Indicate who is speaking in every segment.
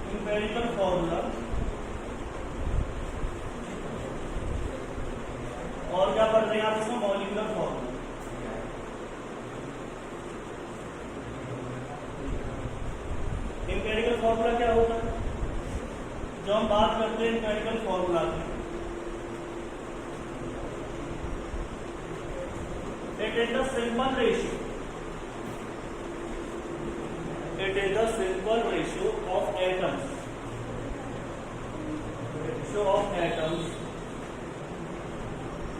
Speaker 1: Empirical formula और क्या पढ़ रहे हैं आप इसमें? Molecular formula. एम्पिरिकल फॉर्मूला क्या होता है? जो हम बात करते हैं एम्पिरिकल फॉर्मूला की, it is the simple ratio, it is the simple ratio of atoms, ratio of atoms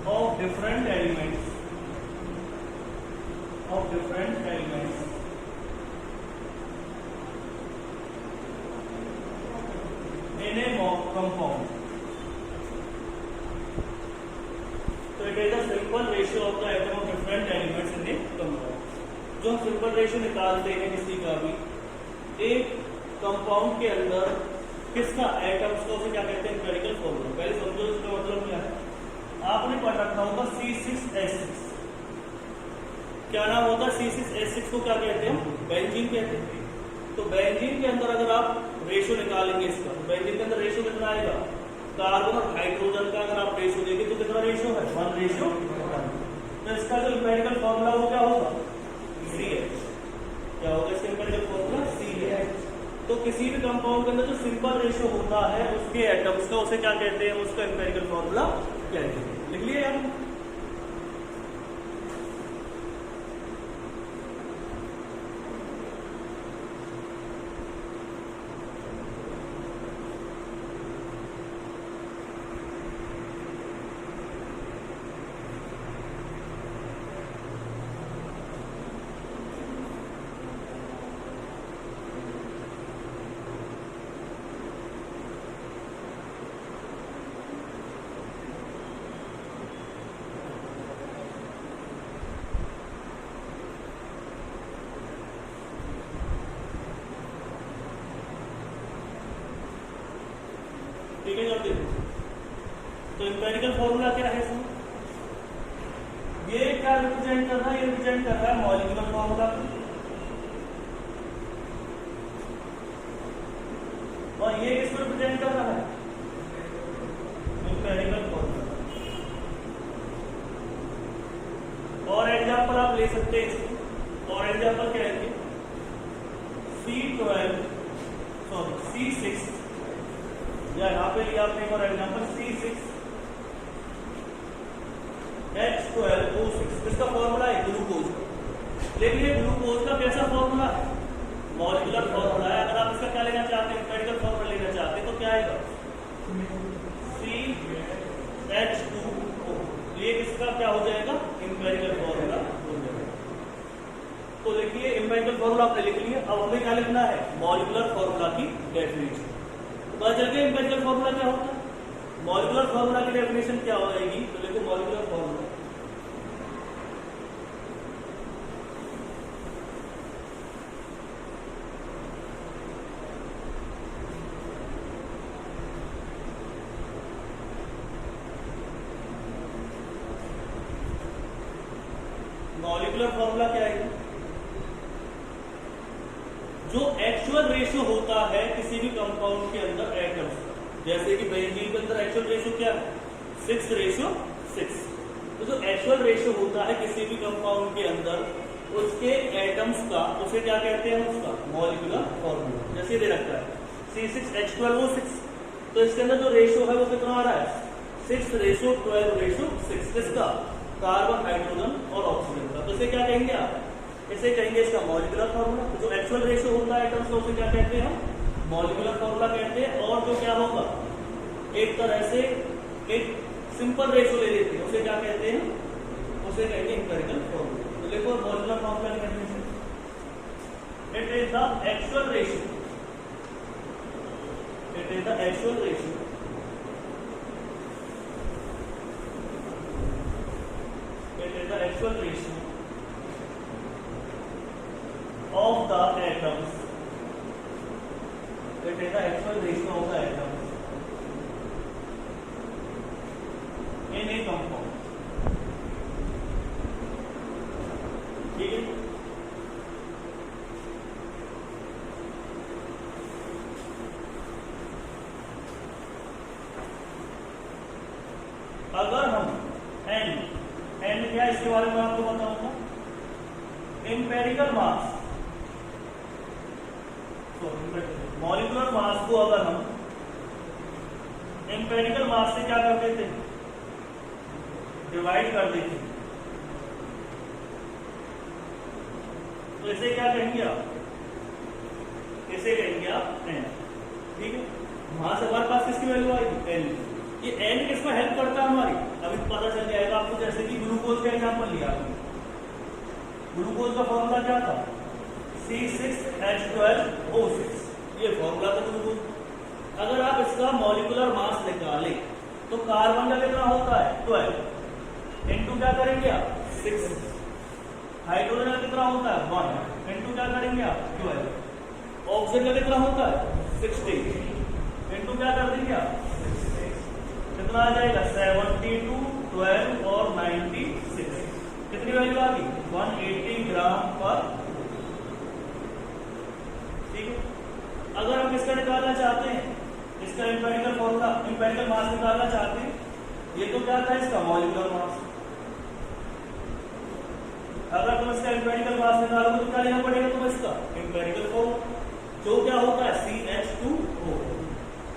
Speaker 1: of different elements, of different elements in a compound. So it is a simple ratio of the atom of different elements in a compound. जो हम simple ratio निकालते हैं किसी का भी एक compound के अंदर किसका एटम्स को, उसे क्या कहते हैं? Empirical formula. पहले समझो इसका मतलब क्या है। आपने पढ़ रखा होगा C6H6, क्या नाम होता है? C6H6 को क्या कहते हैं? बेंजीन कहते हैं। तो बेंजीन के अंदर अगर आप रेशियो निकालेंगे इसका, बेंजीन के अंदर रेशियो कितना आएगा? कार्बन और हाइड्रोजन का अगर आप रेशियो देंगे तो कितना रेशियो है? 1:1। तो इसका जो एम्पिरिकल फॉर्मूला वो क्या होगा? CH। क्या होगा इसका एम्पिरिकल फॉर्मूला? CH। तो किसी भी कंपाउंड के अंदर जो सिंपल रेशियो होता है उसके एटम्स का, उसे क्या कहते हैं? उसका एम्पिरिकल फॉर्मूला कहते हैं। लिख लिए यार? ठीक है, जब देखो तो एम्पिरिकल फॉर्मूला क्या है इसमें? ये क्या रिप्रेजेंट कर रहा है? ये रिप्रेजेंट कर रहा है मॉलिक्यूलर फॉर्मूला, और ये किसको रिप्रेजेंट कर रहा है? Empirical formula. और एग्जांपल आप ले सकते हैं इसको, और एग्जांपल क्या है? C12 सॉरी C6, या यहाँ पे लिया आपने एक और एग्जाम्पल C6H12O6, इसका फॉर्मूला है ग्लूकोज। लेकिन ये ग्लूकोज का कैसा फॉर्मूला है? मॉलिक्यूलर फॉर्मूला है। अगर आप इसका क्या लेना चाहते हैं? एम्पिरिकल फॉर्मूला लेना चाहते हैं तो क्या आएगा? CH2O। ये किसका क्या हो जाएगा? एम्पिरिकल फॉर्मूला हो जाएगा। तो देखिए एम्पिरिकल फॉर्मूला आपने लिख लिया। अब हमें क्या लिखना है? मॉलिक्यूलर फॉर्मूला की डेफिनेशन। पता चल गया एम्पिरिकल फॉर्मूला क्या होता है? मॉलिक्यूलर फॉर्मूला की डेफिनेशन क्या हो जाएगी? तो देखो मॉलिक्यूलर फॉर्मूला, मॉलिक्यूलर फॉर्मूला क्या है? जो एक्चुअल रेशियो होता है किसी भी कंपाउंड के अंदर एटम्स का, जैसे कि बेंजीन के अंदर एक्चुअल रेशियो क्या है? 6:6। तो जो एक्चुअल रेशियो होता है किसी भी कंपाउंड के अंदर उसके एटम्स का, उसे क्या कहते हैं? उसका मॉलिक्यूलर फॉर्मूला। जैसे दे रखा है C6H12O6, तो इसके अंदर जो रेशियो है वो कितना आ रहा है? 6:12:6। किसका? कार्बन, हाइड्रोजन और ऑक्सीजन का। तो इसे क्या कहेंगे आप? इसे कहेंगे इसका मॉलिक्यूलर फॉर्मूला। जो एक्चुअल रेशियो होता है एटम्स का उसे क्या कहते हैं? मॉलिक्यूलर फॉर्मूला कहते हैं। और जो क्या होगा, एक तरह से एक सिंपल रेशियो ले लेते हैं, उसे क्या कहते हैं? उसे कहेंगे एम्पिरिकल फॉर्मूला। तो देखो मॉलिक्यूलर फॉर्मूला की definition, it is the actual ratio, it is the actual ratio actual ratio of the atoms, it is the actual ratio of the atoms in A compound. ठीक है, अगर हम N क्या है इसके बारे में आपको बताऊंगा। एम्पेरिकल मास, मॉलिक्यूलर मास को अगर हम एम्पेरिकल मास से क्या कर देते, डिवाइड कर देते, तो इसे क्या कहेंगे आप, इसे कहेंगे आप एन। ठीक है, वहां से हमारे पास किसकी वैल्यू आएगी, एन। ये एन किसमें हेल्प करता है हमारी, अभी पता चल जाएगा आपको। जैसे कि ग्लूकोज का एग्जांपल लिया आपने, ग्लूकोज का फॉर्मूला क्या था, C6H12O6, ये फॉर्मूला था ग्लूकोज। अगर आप इसका मॉलिक्यूलर मास निकालें तो कार्बन का कितना होता है, 12 इनटू क्या करेंगे आप, 6। हाइड्रोजन का कितना होता है, 1 इनटू क्या करेंगे आप, 12। ऑक्सीजन का कितना होता है, 16 इनटू क्या कर देंगे आप, कितना आ जाएगा, 72, 12 और 96। कितनी वैल्यू आ गई, 180 ग्राम पर। ठीक है, अगर हम इसका निकालना चाहते हैं, इसका एम्पेरिकल फॉर्मूला, एम्पेरिकल मास निकालना चाहते हैं, ये तो क्या था इसका मॉलिक्यूलर मास। अगर तुम इसका एम्पेरिकल मास निकालोगे तो क्या लेना पड़ेगा तुम्हें, इसका एम्पेरिकल फॉर्मूला, जो क्या होता है CH2O।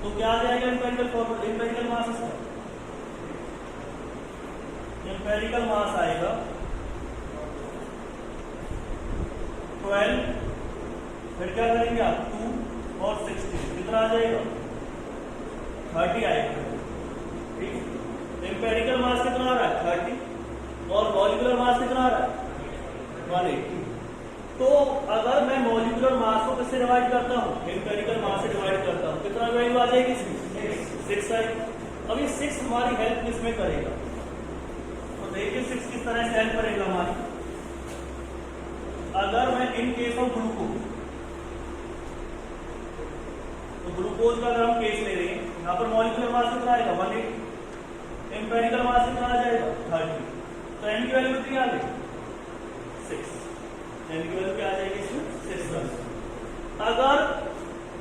Speaker 1: तो क्या आ जाएगा एम्पेरिकल फॉर्मूला, एम्पेरिकल मास इसका, एम्पेरिकल मास आएगा 12, फिर क्या करेंगे आप, 2 और 16, कितना आ जाएगा, 30 आएगा। ठीक है, एम्पेरिकल मास कितना आ रहा है, 30, और मॉलिक्यूलर मास कितना आ रहा है, 180। तो अगर मैं मॉलिक्यूलर मास को किससे डिवाइड करता हूँ, एम्पेरिकल मास से डिवाइड करता हूँ, कितना वैल्यू आ जाएगी इसकी, 6 आएगी। अब ये 6 हमारी हेल्प किसमें करेगा, तो देखिए 6 किस तरह से हेल्प करेगा हमारी। अगर मैं इन केस ऑफ ग्लूकोज, तो ग्लूकोज का अगर हम केस ले रहे हैं, यहाँ पर मॉलिक्यूलर मास कितना आएगा, 180, एम्पेरिकल मास कितना आ जाएगा, 30। तो एन की वैल्यू कितनी आ गई, 6। एन की वैल्यू क्या आ जाएगी इसमें, 6। अगर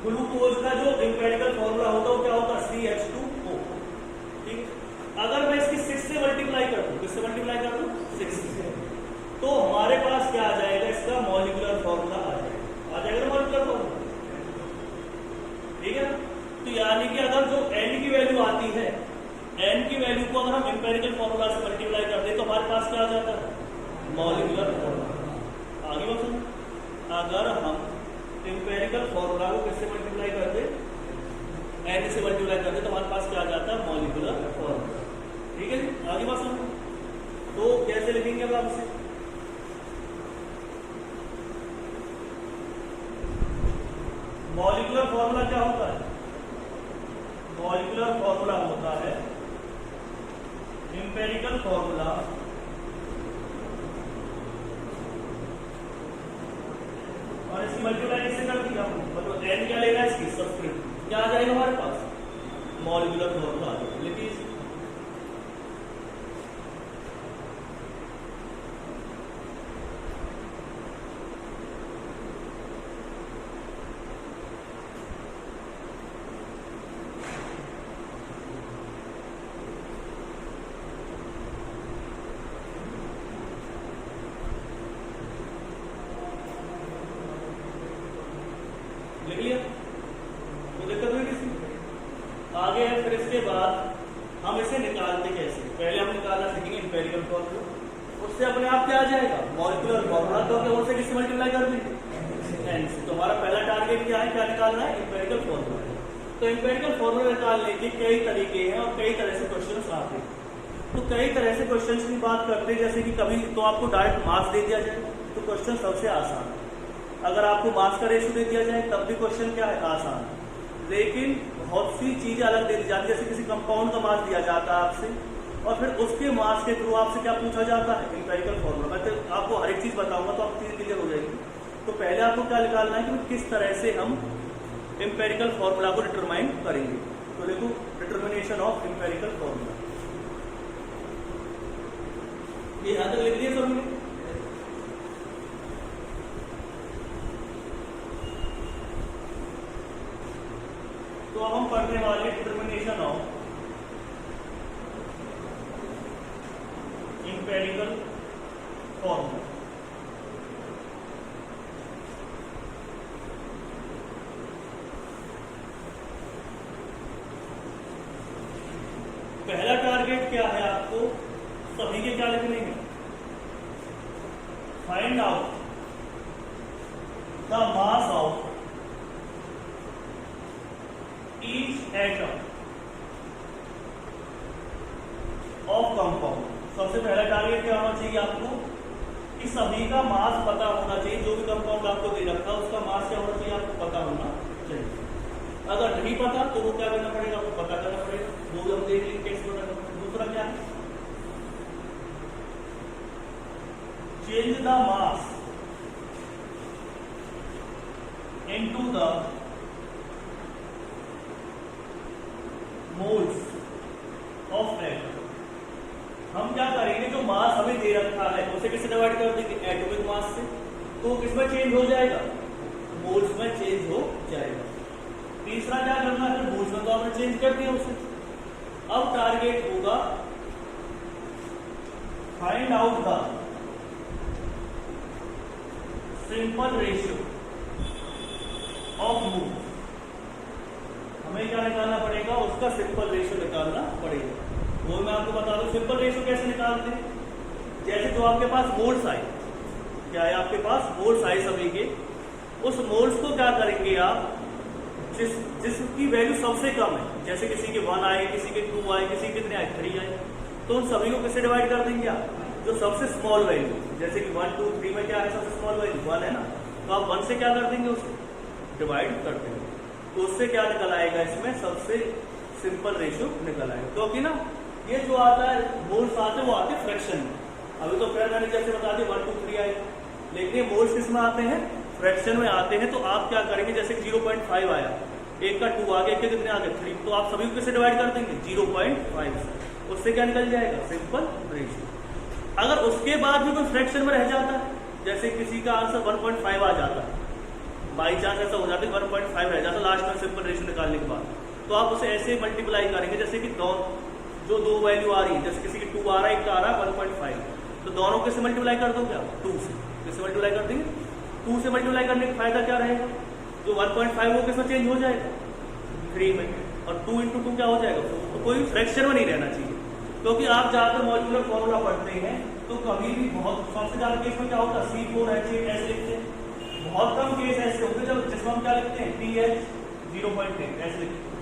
Speaker 1: ग्लूकोज का जो एम्पेरिकल फॉर्मूला होता है वो क्या होता है, CH2O। ठीक, अगर मैं इसकी 6 से मल्टीप्लाई कर दूं, किससे मल्टीप्लाई कर दूं, 6 से, तो हमारे पास क्या आ जाएगा, इसका मॉलिक्यूलर फॉर्मूला आ जाएगा मॉलिक्यूलर फॉर्मूला। ठीक है, तो यानी कि अगर जो n की वैल्यू आती है, n की वैल्यू को अगर हम एम्पेरिकल फॉर्मूला से मल्टीप्लाई कर दे तो हमारे पास क्या आ जाता है, मॉलिक्यूलर फॉर्मूला। आगे बात सुनो, अगर हम एम्पेरिकल फॉर्मूला को किससे मल्टीप्लाई कर दे, n से मल्टीप्लाई कर दे, तो हमारे पास क्या आ जाता है, मॉलिक्यूलर फॉर्मूला। ठीक है, आगे बात सुनो, तो कैसे लिखेंगे अब आप इसे, मॉलिक्यूलर फॉर्मूला क्या होता है, मॉलिक्यूलर फॉर्मूला होता है एम्पेरिकल फॉर्मूला और इसकी मल्टीप्लाई किससे कर दी आपने, मतलब n क्या लेना है इसकी सब्सक्रिप्ट, क्या आ जाएगा हमारे पास, मॉलिक्यूलर फॉर्मूला आ जाएगा। लिखिए आगे है, फिर इसके बाद हम इसे निकालते कैसे, पहले हम निकालना सीखेंगे एम्पेरिकल फॉर्मूला, उससे अपने आप क्या आ जाएगा, मॉलिक्यूलर फॉर्मूला। तो क्या उसे किससे मल्टीप्लाई कर देंगे, n से। तो हमारा पहला टारगेट क्या है, क्या निकालना है, एम्पेरिकल फॉर्मूला। तो एम्पेरिकल फॉर्मूला निकालने के कई तरीके हैं और कई तरह से क्वेश्चन आते हैं। तो कई तरह से क्वेश्चन की बात करते हैं, जैसे कि कभी तो आपको डायरेक्ट मार्क्स दे दिया जाए तो क्वेश्चन सबसे आसान है, अगर आपको मार्क्स का रेशियो दे दिया जाए तब भी क्वेश्चन क्या है, आसान है। लेकिन बहुत सी चीजें अलग दे दी जाती है, जैसे किसी कंपाउंड का मास दिया जाता है आपसे और फिर उसके मास के थ्रू आपसे क्या पूछा जाता है, एम्पेरिकल फॉर्मूला। मैं तो आपको हर एक चीज बताऊंगा तो आपकी चीज क्लियर हो जाएगी। तो पहले आपको क्या निकालना है कि किस तरह से हम एम्पेरिकल फॉर्मूला को डिटरमाइन करेंगे। तो देखो, डिटर्मिनेशन ऑफ एम्पेरिकल फॉर्मूला। ये यहां तक लिख दिया सभी ने। तो अब हम पढ़ने वाले डिटरमिनेशन ऑफ एम्पिरिकल फॉर्मूला। पहला टारगेट क्या है आपको, सभी के क्या लिखने हैं, find out the mass of each atom of compound. सबसे पहला टारगेट क्या होना चाहिए आपको कि सभी का मास पता होना चाहिए। जो भी कंपाउंड आपको दे रखा है उसका मास क्या होना चाहिए आपको पता होना चाहिए। अगर नहीं पता तो वो क्या करना पड़ेगा, आपको पता करना पड़ेगा। वो भी हम देख लेंगे कैसे पता करना। दूसरा क्या है, change the mass into the moles of atom. हम क्या करेंगे, जो मास हमें दे रखा है उसे किससे डिवाइड कर देंगे, एटॉमिक मास से। तो किसमें चेंज हो जाएगा, मोल्स में चेंज हो जाएगा। तीसरा क्या करना है, मोल्स में तो आपने चेंज कर दिया उसे। अब टारगेट होगा find out the simple ratio of mole. हमें क्या निकालना पड़ेगा, उसका सिंपल रेशियो निकालना पड़ेगा। वो मैं आपको बता दूं सिंपल रेशियो कैसे निकालते हैं। जैसे जो आपके पास मोल्स आए, क्या है आपके पास मोल्स आए सभी के, उस मोल्स को क्या करेंगे आप, जिसकी वैल्यू सबसे कम है, जैसे किसी के 1 आए, किसी के 2 आए, किसी के कितने आए 3 आए, तो उन सभी को किससे डिवाइड कर देंगे आप, जो सबसे स्मॉल वैल्यू, जैसे कि 1 2 3 में क्या है सबसे स्मॉल वैल्यू 1 है ना, तो आप 1 से क्या कर देंगे, उसे डिवाइड कर देंगे। तो उससे क्या निकल आएगा, इसमें सबसे सिंपल रेशियो निकल आएगा। क्योंकि ना ये जो आता है मोल्स आते हैं वो आते हैं फ्रैक्शन में। अभी तो फिर मैंने जैसे बता दिया 1 2 3 आए, लेकिन ये मोल्स किस में आते हैं, फ्रैक्शन में आते हैं। तो आप क्या करेंगे, जैसे 0.5 आया, एक का 2 आ गया, एक के कितने आ गए 3, तो आप सभी को किससे डिवाइड कर देंगे 0.5 से। उससे क्या निकल जाएगा, सिंपल रेशियो। अगर उसके बाद भी कोई फ्रैक्शन में रह जाता है, जैसे किसी का आंसर 1.5 आ जाता है, बाई चांस ऐसा हो जाता है 1.5 रह जाता है लास्ट में सिंपल रेशियो निकालने के बाद, तो आप उसे ऐसे मल्टीप्लाई करेंगे, जैसे कि जो दो वैल्यू आ रही है, जैसे किसी की 2 आ रहा है, एक का आ रहा है 1.5, तो दोनों किससे मल्टीप्लाई कर दोगे आप, 2 से। किससे मल्टीप्लाई कर देंगे, 2 से मल्टीप्लाई करने का फायदा क्या रहेगा, जो 1.5 वो किसमें चेंज हो जाएगा 3 में, और 2 × 2 क्या हो जाएगा, तो कोई फ्रैक्शन में नहीं रहना चाहिए। क्योंकि आप ज्यादातर मॉलिक्यूलर फॉर्मूला पढ़ते हैं तो कभी भी बहुत सबसे ज्यादा केस में क्या होता है C4H8 ऐसे लिखते हैं, बहुत कम केस ऐसे होते हैं जब जिसमें हम क्या लिखते हैं TH 0.8 ऐसे लिखते हैं,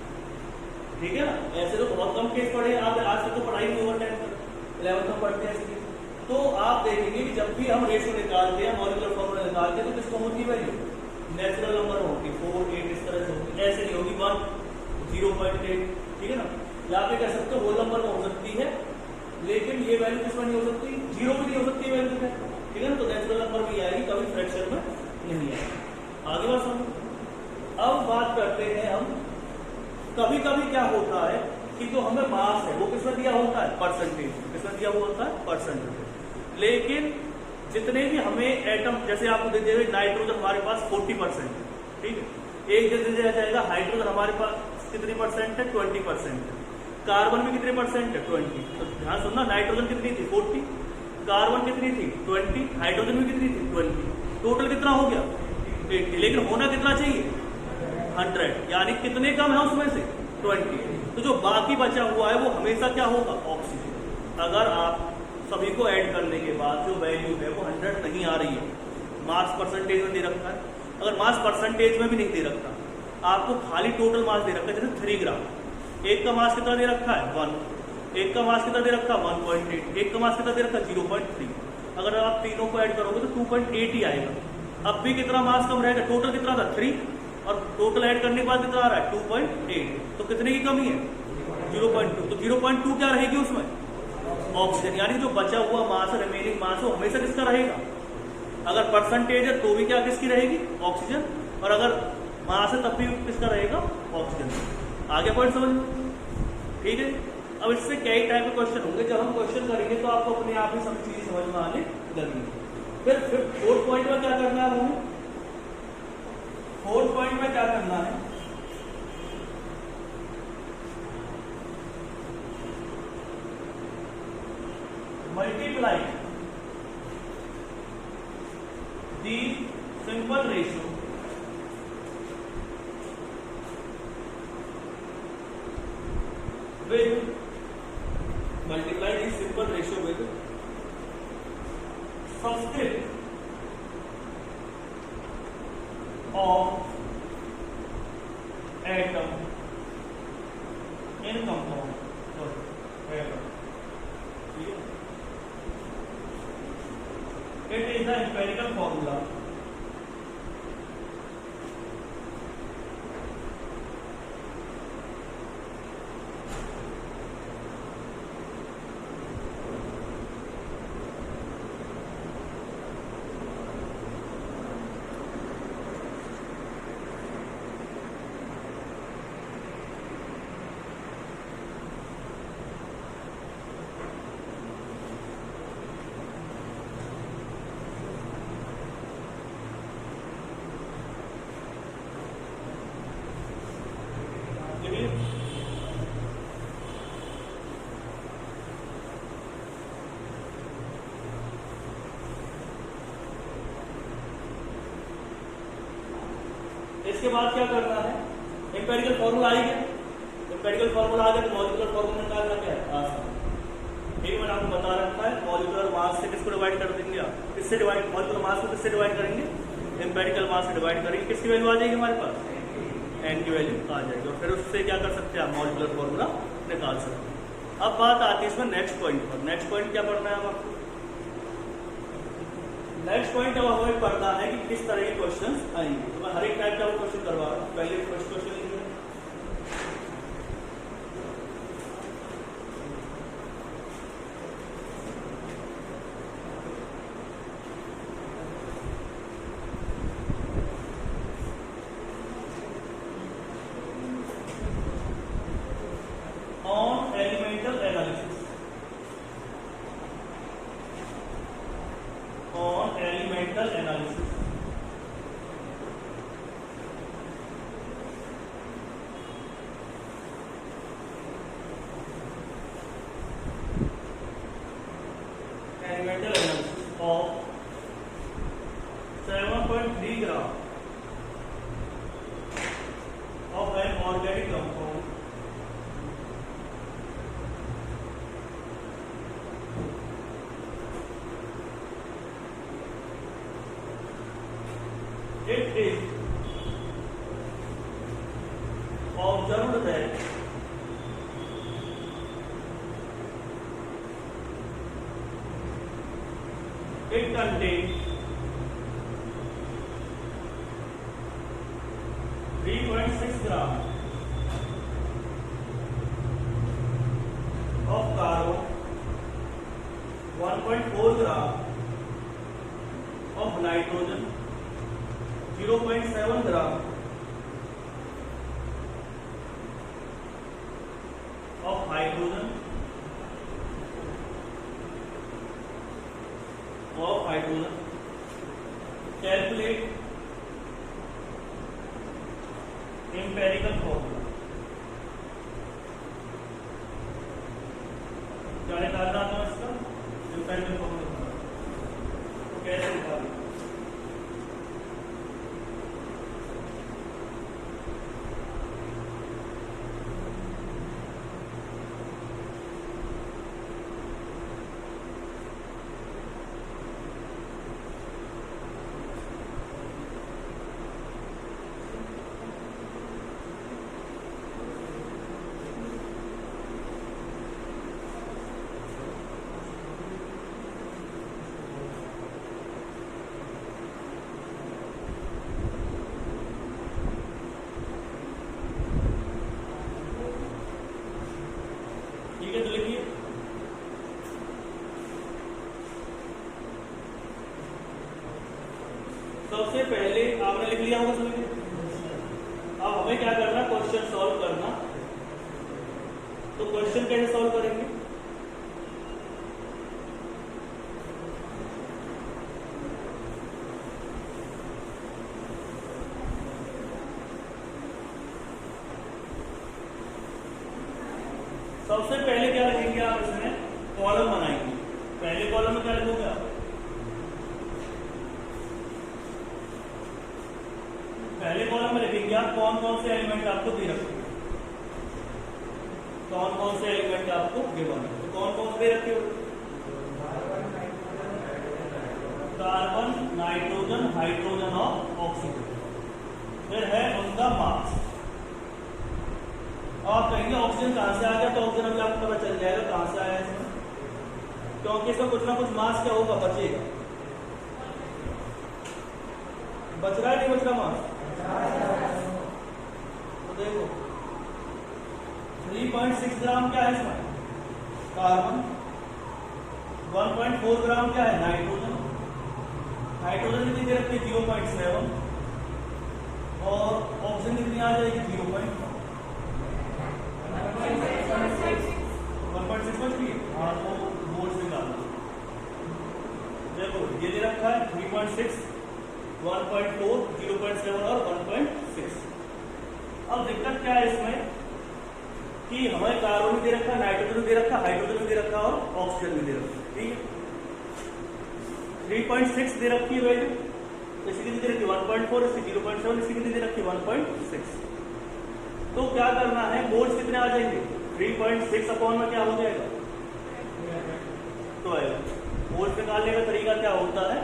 Speaker 1: ठीक है ना। ऐसे तो बहुत कम केस पढ़े आप, आज तक तो पढ़ाई नहीं ओवर टाइम 11th में पढ़ते हैं ऐसे। तो आप देखेंगे कि जब भी हम रेशियो निकालते हैं, मॉलिक्यूलर फॉर्मूला निकालते हैं, तो किसको होती है वैल्यू, नेचुरल नंबर होगी 4 8 इस तरह से होगी, ऐसे नहीं होगी 1 0.8, ठीक है ना। या पे कह सकते हो होल नंबर में हो सकती है, लेकिन ये वैल्यू किसमें नहीं हो सकती, 0 भी नहीं हो सकती वैल्यू में, ठीक है ना। तो नेचुरल नंबर भी आएगी, कभी फ्रैक्शन में नहीं आएगी। आगे बात समझो। अब बात करते हैं हम, कभी कभी क्या होता है कि जो हमें मास है वो किसमें दिया होता है, परसेंटेज, किसमें दिया हुआ होता है, परसेंटेज। लेकिन जितने भी हमें एटम, जैसे आपको दे दिया नाइट्रोजन हमारे पास 40%, ठीक है, एक दे दिया जाएगा हाइड्रोजन हमारे पास कितनी परसेंट है, 20%, कार्बन में कितने परसेंट है 20। तो ध्यान सुनना, नाइट्रोजन कितनी थी 40, कार्बन कितनी थी 20, हाइड्रोजन में कितनी थी 20, टोटल कितना हो गया 80, लेकिन होना कितना चाहिए 100, यानी कितने कम है उसमें से 20। तो जो बाकी बचा हुआ है वो हमेशा क्या होगा, ऑक्सीजन। अगर आप सभी को ऐड करने के बाद जो वैल्यू है वो 100 नहीं आ रही है, मास परसेंटेज में दे रखा है, अगर मास परसेंटेज में भी नहीं दे रखा, आपको खाली टोटल मास दे रखा है, जैसे 3 ग्राम, एक का मास कितना दे रखा है 1, एक का मास कितना दे रखा है 1.8, एक का मास कितना दे रखा है 0.3, अगर आप तीनों को ऐड करोगे तो 2.8 ही आएगा। अब भी कितना मास कम रहेगा, टोटल कितना था 3, और टोटल ऐड करने के बाद कितना आ रहा है 2.8, तो कितने की कमी है 0.2, तो 0.2 क्या रहेगी उसमें, ऑक्सीजन। यानी जो बचा हुआ मास है, रिमेनिंग मास, वो हमेशा किसका रहेगा, अगर परसेंटेज है तो भी क्या किसकी रहेगी, ऑक्सीजन, और अगर मास है तब भी किसका रहेगा, ऑक्सीजन। आगे पॉइंट समझ, ठीक है। अब इससे कई टाइप के क्वेश्चन होंगे, जब हम क्वेश्चन करेंगे तो आपको अपने आप ही सब चीजें समझ में आने लगेंगी। फिर फोर्थ पॉइंट में क्या करना है हमें, फोर्थ पॉइंट में क्या करना है, multiply the simple ratio with multiply the simple ratio with subscript of atom in compound atom. It is the empirical formula इसके बाद क्या करना है, एम्पेरिकल फॉर्मूला आ गया, एम्पेरिकल फॉर्मूला आ गया तो मॉलिक्यूलर फॉर्मूला निकालना क्या है, आसान। ठीक, मैंने आपको बता रखा है, मॉलिक्यूलर मास से किसको डिवाइड कर देंगे आप, किससे डिवाइड, मॉलिक्यूलर मास को किससे डिवाइड करेंगे, एम्पेरिकल मास से डिवाइड करेंगे, किसकी वैल्यू आ जाएगी हमारे पास, एन की वैल्यू आ जाएगी, और फिर उससे क्या कर सकते हैं आप, मॉलिक्यूलर फॉर्मूला निकाल सकते हैं। अब बात आती है इसमें नेक्स्ट पॉइंट पर। नेक्स्ट पॉइंट क्या पढ़ना है हम आपको, नेक्स्ट पॉइंट अब हमें पढ़ना है कि किस तरह के क्वेश्चंस आएंगे। तो मैं हर एक टाइप का क्वेश्चन करवा रहा हूँ। पहले फर्स्ट क्वेश्चन लिखिए, on elemental analysis, on elemental analysis. Elemental analysis of 7.3 gram of an organic compound it is observed that it contains 3.6 gram of carbon, 1.4 gram of nitrogen, 0.7 gram of hydrogen, calculate empirical formula। क्या निकालना था इसका, empirical formula तो कैसे निकालना, ठीक है। तो लिखिए सबसे पहले आपने लिख लिया होगा सभी, अब हमें क्या करना, क्वेश्चन सॉल्व करना। तो क्वेश्चन कैसे सॉल्व सबसे पहले क्या लिखेंगे आप इसमें, कॉलम बनाएंगे। पहले कॉलम में क्या लिखोगे आप, पहले कॉलम में लिखेंगे आप कौन कौन से एलिमेंट आपको दे रखे हैं, कौन कौन से एलिमेंट आपको गिवन है। तो कौन कौन से दे रखे हो, कार्बन, नाइट्रोजन, हाइड्रोजन और ऑक्सीजन। फिर है उनका मास। आप कहेंगे ऑक्सीजन कहां से आ गया, तो ऑक्सीजन अभी आपको पता चल जाएगा कहां से आया है इसमें, क्योंकि इसमें कुछ ना कुछ मास क्या होगा, बचेगा। बच रहा है नहीं बच रहा मास, तो देखो 3.6 ग्राम क्या है इसमें, कार्बन। 1.4 ग्राम क्या है, नाइट्रोजन। हाइड्रोजन कितनी दे रखी है, 0.7, और ऑक्सीजन कितनी आ जाएगी, 0.1। 1.6 बच गई, हाँ तो बोर्ड से निकाल दो। देखो ये दे रखा है 3.6, 1.4, 0.7 और 1.6। अब दिक्कत क्या है इसमें कि हमें कार्बन भी दे रखा, नाइट्रोजन भी दे रखा, हाइड्रोजन भी दे रखा और ऑक्सीजन भी दे रखा, ठीक है। 3.6 दे रखी है वैल्यू, तो इसकी कितनी दे रखी है 1.4, इसकी 0.7, इसकी कितनी दे रखी है 1.6। तो क्या करना है, मोल्स कितने आ जाएंगे, 3.6 अपॉन में क्या हो जाएगा, 12। मोल्स निकालने का तरीका क्या होता है,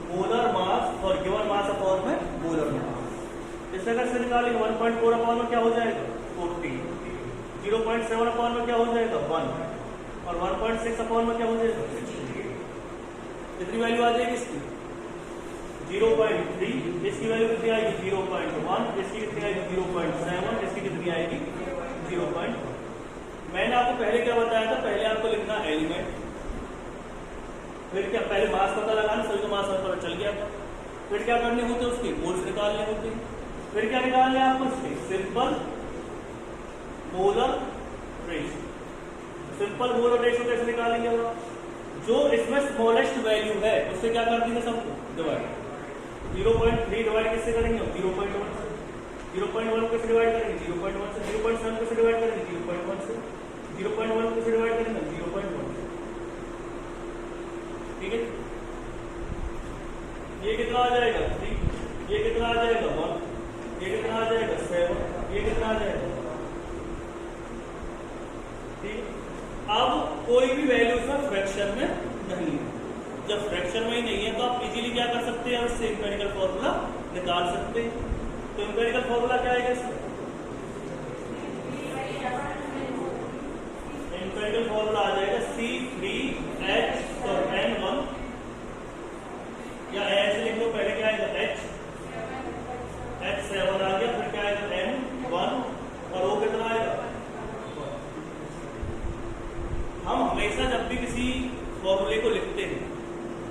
Speaker 1: मोलर मास और गिवन मास अपॉन में मोलर मास। इस अगर से निकालेंगे 1.4 अपॉन में क्या हो जाएगा 40, 0.7 अपॉन में क्या हो जाएगा 1, और 1.6 अपॉन में क्या हो जाएगा, कितनी वैल्यू आ जाएगी इसकी 0.3, इसकी वैल्यू कितनी आएगी 0.1, इसकी कितनी आएगी 0.7, इसकी कितनी आएगी 0.1। मैंने आपको पहले क्या बताया था, पहले आपको लिखना एलिमेंट, फिर क्या पहले मास पता लगाना, सभी को मास पता चल गया था। फिर क्या करने होते उसके मोल्स निकालने होते, फिर क्या निकालने आपको इसके simple molar ratio. Simple molar ratio कैसे निकालेंगे, जो इसमें स्मॉलेस्ट वैल्यू है उससे क्या कर देंगे सबको डिवाइड। 0.3 डिवाइड किससे करेंगे, 0.1 से। 0.1 कैसे डिवाइड करेंगे, 0.1 से। 0.7 कैसे डिवाइड करेंगे, 0.1 से। 0.1 कैसे डिवाइड करेंगे, 0.1 से, ठीक है। ये कितना आ जाएगा 3, ये कितना आ जाएगा 1, ये कितना आ जाएगा 7, ये कितना आ जाएगा, ठीक। अब कोई भी वैल्यू इसमें फ्रैक्शन में नहीं है। जब फ्रैक्शन में ही नहीं है तो आप इजीली क्या कर सकते हैं, उससे इंपेरिकल फॉर्मूला निकाल सकते हैं। तो इंपेरिकल फॉर्मूला क्या आएगा इसमें, इंपेरिकल फॉर्मूला आ जाएगा C3H और N1, या ऐसे लिख लो, पहले क्या आएगा H7 आ गया, फिर क्या आएगा N1, और वो कितना आएगा। हम हमेशा जब भी किसी फॉर्मूले को लिखते हैं,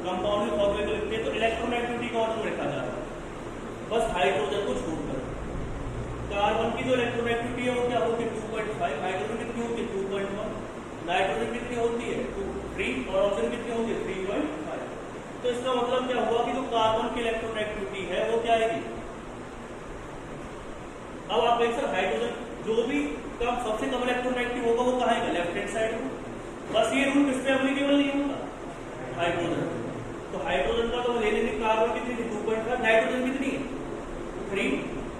Speaker 1: कंपाउंड के फॉर्मूले को लिखते हैं, तो इलेक्ट्रोनेगेटिविटी का ऑर्डर में लिखा जाता है, बस हाइड्रोजन को छोड़कर। कार्बन की जो इलेक्ट्रोनेगेटिविटी है वो क्या होती है 2.5, हाइड्रोजन कितनी होती है 2.1, नाइट्रोजन कितनी होती है 3, और ऑक्सीजन कितनी होती है 3.5। तो इसका मतलब क्या हुआ कि जो कार्बन की इलेक्ट्रोनेगेटिविटी है वो क्या आएगी। अब आप देख सकते हाइड्रोजन जो भी कम सबसे कम इलेक्ट्रोनेगेटिव होगा वो कहाँ आएगा, लेफ्ट हैंड साइड में। बस ये रूल किस पे एप्लीकेबल नहीं होगा, हाइड्रोजन। तो हाइड्रोजन का तो ले लेंगे, कार्बन कितनी थी 2.5, नाइट्रोजन कितनी है 3,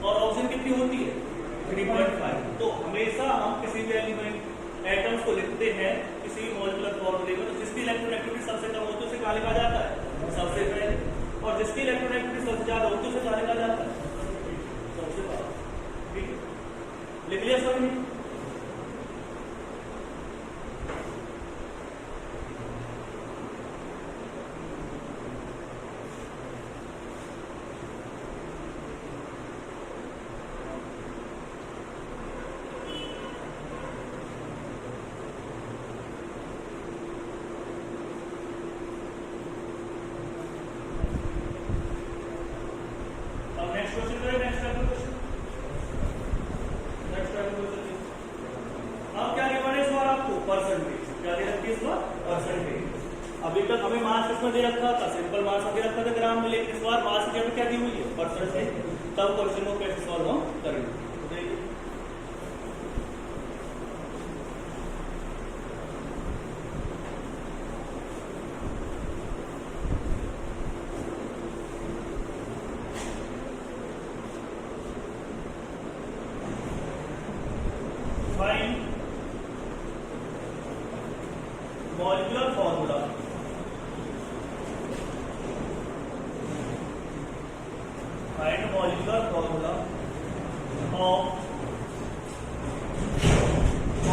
Speaker 1: और ऑक्सीजन कितनी होती है 3.5। तो हमेशा हम किसी भी एलिमेंट एटम्स को लिखते हैं किसी भी मॉलिक्यूलर फॉर्मूले में, तो जिसकी इलेक्ट्रोनेगेटिविटी सबसे कम होती है उसे कहाँ लिखा जाता है सबसे पहले, और जिसकी इलेक्ट्रोनेगेटिविटी सबसे ज्यादा होती है उसे कहाँ लिखा जाता है सबसे बाद, ठीक है। लिख लिया सभी, अभी तक हमें मास किसमें दे रखा था, सिंपल मास दे रखा था ग्राम में, लेकिन इस बार मास की जगह क्या दी हुई है परसेंटेज। तब क्वेश्चन को कैसे सॉल्व हम करेंगे,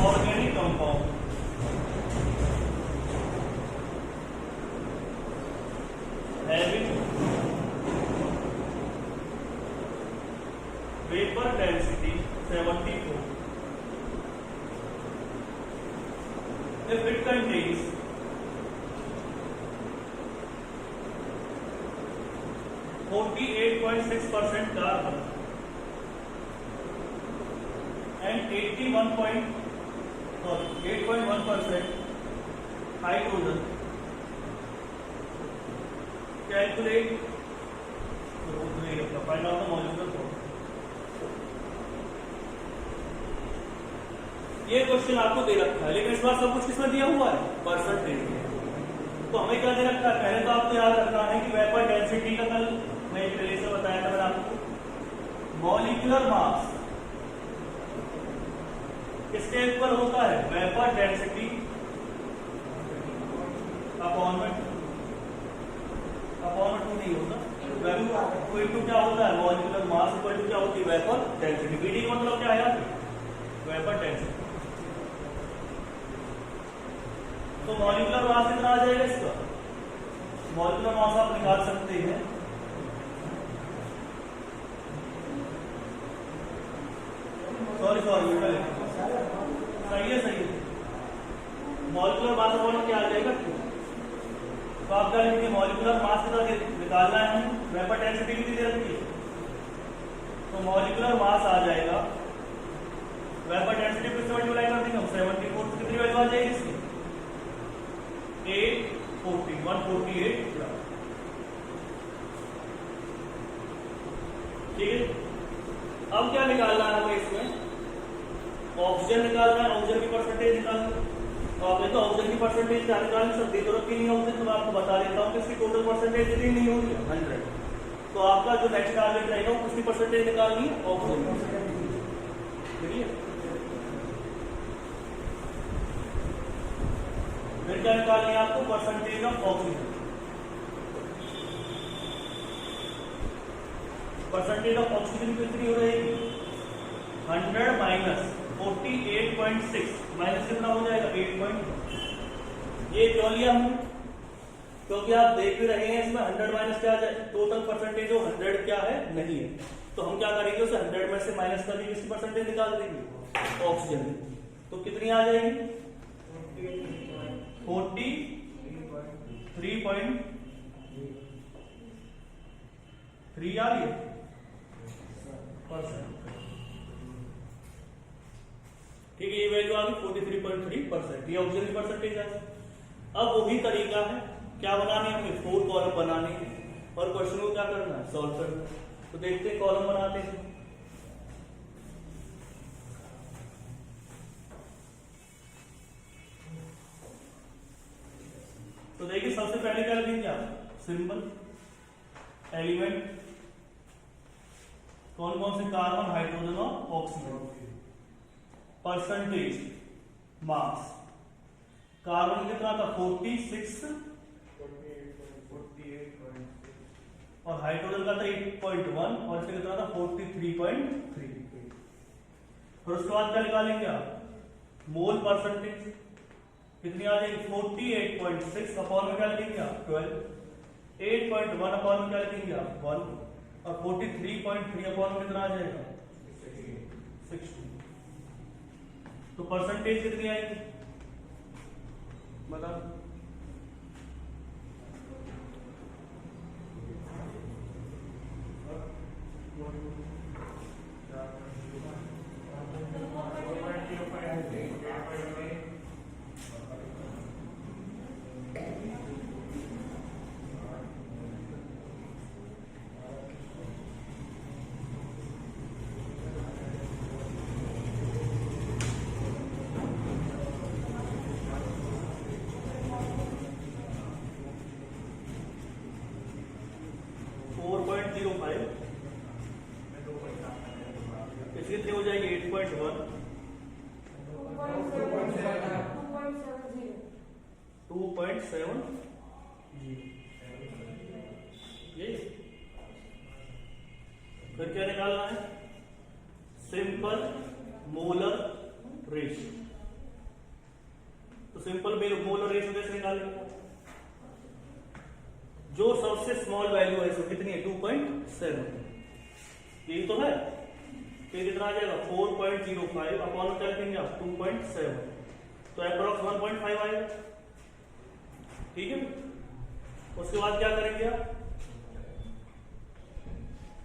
Speaker 1: organic compound having vapor density 74 if it contains 48.6% carbon and 8.1% hydrogen. Calculate find out the molecular form. ये क्वेश्चन आपको दे रखा है, लेकिन इस बार सब कुछ किसमें दिया हुआ है? परसेंटेज में। तो हमें क्या दे रखा है? पहले तो आपको याद रखना है कि वेपर डेंसिटी का कल मैं एक रिलेशन बताया था मैंने आपको, मॉलिक्यूलर मास किसके इक्वल होता है? वेपर डेंसिटी अपॉन में 2 नहीं होता, इक्वल टू क्या होता है? मॉलिक्यूलर मास इक्वल टू क्या होती है? Vapour density. बीडी का मतलब क्या है? Vapour density. तो मॉलिक्यूलर मास कितना आ जाएगा इसका? मॉलिक्यूलर मास आप निकाल सकते हैं सॉरी सही है। मॉलिक्यूलर मास अपॉन क्या आ जाएगा? तो आप क्या लिखेंगे? मॉलिक्यूलर मास कितना निकालना है, वेपर डेंसिटी कितनी दे रखी है, तो मॉलिक्यूलर मास आ जाएगा, वेपर डेंसिटी को 74 कर देंगे हम, 74 कितनी वैल्यू आ जाएगी इसकी? 148 ग्राम। ठीक है, अब क्या निकालना है हमें इसमें? ऑक्सीजन निकालना है, ऑक्सीजन की परसेंटेज निकालना है। तो आपने तो ऑक्सीजन की परसेंटेज क्या निकालनी सकती, जरूरत की नहीं ऑक्सीजन, तो मैं आपको बता देता हूँ कि इसकी टोटल परसेंटेज कितनी नहीं होगी? 100। तो आपका जो नेक्स्ट टारगेट रहेगा वो किसकी परसेंटेज निकालनी है? ऑक्सीजन। ठीक है, फिर क्या निकालनी है आपको? Percentage of oxygen. Percentage of oxygen कितनी हो रहेगी? 100 माइनस 48.6 माइनस कितना हो जाएगा? 8. ये क्यों लिया हमने? क्योंकि आप देख भी रहे हैं इसमें 100 माइनस क्या आ जाए? टोटल परसेंटेज जो 100 क्या है? नहीं है। तो हम क्या करेंगे? उसे 100 में से माइनस कर देंगे, इसकी परसेंटेज निकाल देंगे ऑक्सीजन। तो कितनी आ जाएगी? 43.3 आ रही है परसेंट। ठीक है, ये वैल्यू आ गई 43.3%। ये ऑक्सीजन की परसेंटेज है। अब वही तरीका है, क्या बनानी है हमें? 4 कॉलम बनाने हैं और क्वेश्चन को क्या करना है? सॉल्व करना है। तो देखते हैं, कॉलम बनाते हैं। तो देखिए, सबसे पहले क्या लिखेंगे आप? सिंबल, एलिमेंट, कौन कौन से? कार्बन, हाइड्रोजन और ऑक्सीजन। परसेंटेज, मास, कार्बन कितना था? 46 और हाइड्रोजन का था 8.1 और इसका कितना था? 43.3। फिर उसके बाद क्या निकालेंगे आप? मोल परसेंटेज कितनी आ जाएगी? 48.6 अपॉन में क्या लिखेंगे आप? 12। 8.1 अपॉन में क्या लिखेंगे आप? 1 और 43.3 अपॉन में कितना आ जाएगा? 60। तो परसेंटेज कितनी आएगी बता? इसकी कितनी हो जाएगी? 8.1 2.7 ये। फिर क्या निकालना है? Simple, molar ratio. तो सिंपल मोलर रेशियो कैसे निकालेंगे? जो सबसे स्मॉल वैल्यू है इसमें कितनी है? 2.7। यही तो है। फिर कितना आ जाएगा? 4.05 अपॉन क्या लिखेंगे आप? 2.7, तो अप्रोक्स 1.5 आएगा। ठीक है। उसके बाद क्या करेंगे आप?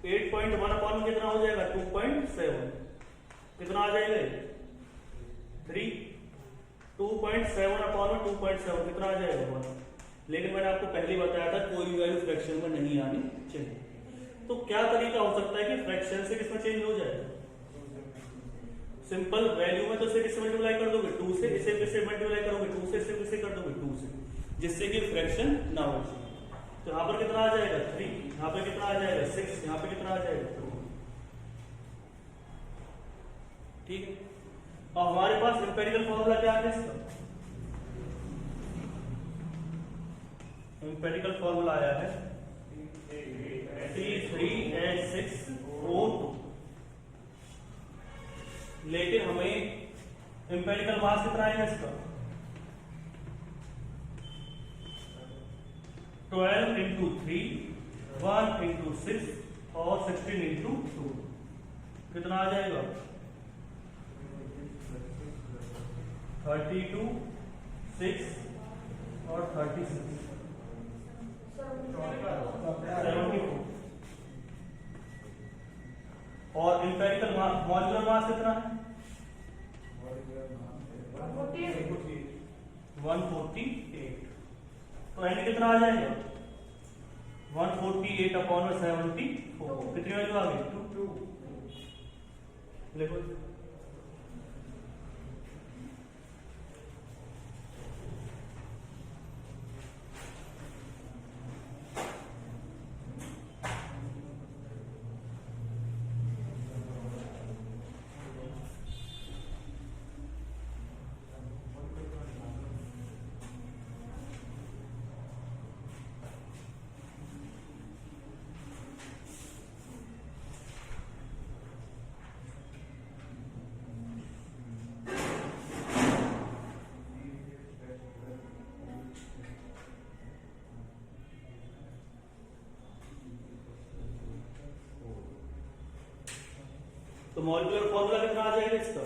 Speaker 1: 8.1 अपॉन कितना हो जाएगा? 2.7, कितना आ जाएगा? 3। 2.7 अपॉन 2.7 कितना आ जाएगा? 1। लेकिन मैंने आपको पहले बताया था कोई भी वैल्यू फ्रैक्शन में नहीं आनी चाहिए। तो क्या तरीका हो सकता है कि फ्रैक्शन से किसमें चेंज हो जाए? सिंपल वैल्यू में तो इसे किससे मल्टीप्लाई कर दोगे? 2 से। इसे किससे मल्टीप्लाई करोगे? 2 से। इसे किससे कर दोगे? 2 से, जिससे कि फ्रैक्शन ना हो। तो यहां पर कितना आ जाएगा? 3। यहां पे कितना आ जाएगा? 6। यहां पे कितना आ जाएगा? 2। ठीक है। और हमारे पास एम्पिरिकल फॉर्मूला क्या है इसका? एम्पिरिकल फॉर्मूला आया है C3H6O2। लेकिन हमें एम्पिरिकल मास कितना आएगा इसका? 12 इंटू 3, 1 इंटू 6 और 16 इंटू 2, कितना आ जाएगा? 32, 6 और 36, 74। और एम्पिरिकल मॉलिक्यूलर मास कितना है? 148। तो यानी कितना आ जाएगा? 148 अपॉन 74। कितनी वैल्यू आ गई? 2। लिखो। तो मॉलिक्यूलर फॉर्मूला कितना आ जाएगा इसका?